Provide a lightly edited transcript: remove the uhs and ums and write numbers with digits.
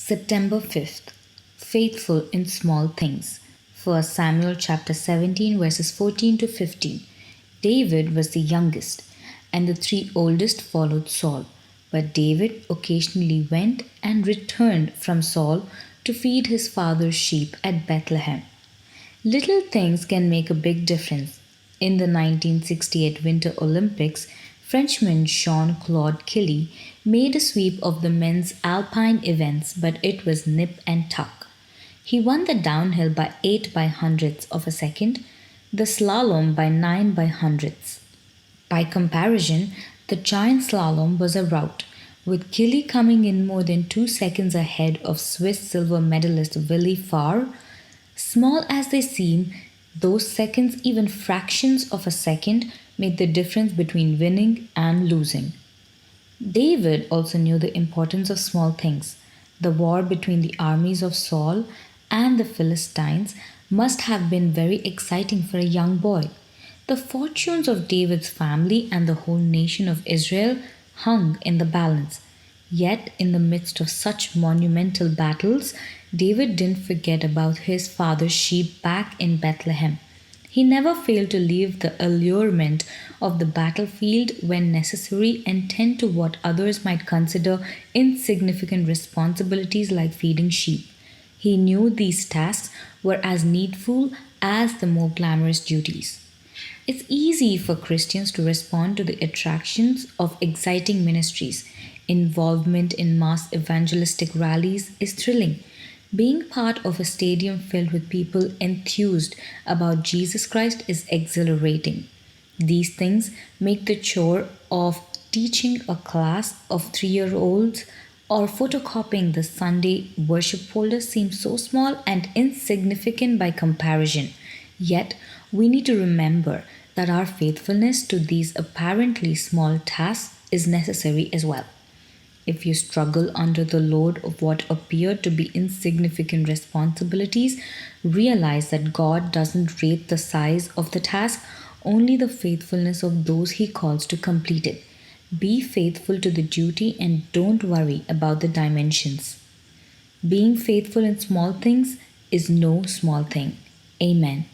September 5th. Faithful in small things. 1 Samuel chapter 17 verses 14 to 15. David was the youngest, and the three oldest followed Saul. But David occasionally went and returned from Saul to feed his father's sheep at Bethlehem. Little things can make a big difference. In the 1968 Winter Olympics, Frenchman Jean-Claude Killy made a sweep of the men's Alpine events, but it was nip and tuck. He won the downhill by 8 by hundredths of a second, the slalom by 9 by hundredths. By comparison, the giant slalom was a rout, with Killy coming in more than 2 seconds ahead of Swiss silver medalist Willy Favre. Small as they seem, those seconds, even fractions of a second, made the difference between winning and losing. David also knew the importance of small things. The war between the armies of Saul and the Philistines must have been very exciting for a young boy. The fortunes of David's family and the whole nation of Israel hung in the balance. Yet, in the midst of such monumental battles, David didn't forget about his father's sheep back in Bethlehem. He never failed to leave the allurement of the battlefield when necessary and tend to what others might consider insignificant responsibilities like feeding sheep. He knew these tasks were as needful as the more glamorous duties. It's easy for Christians to respond to the attractions of exciting ministries. Involvement in mass evangelistic rallies is thrilling. Being part of a stadium filled with people enthused about Jesus Christ is exhilarating. These things make the chore of teaching a class of 3-year-olds or photocopying the Sunday worship folder seem so small and insignificant by comparison. Yet, we need to remember that our faithfulness to these apparently small tasks is necessary as well. If you struggle under the load of what appear to be insignificant responsibilities, realize that God doesn't rate the size of the task, only the faithfulness of those He calls to complete it. Be faithful to the duty and don't worry about the dimensions. Being faithful in small things is no small thing. Amen.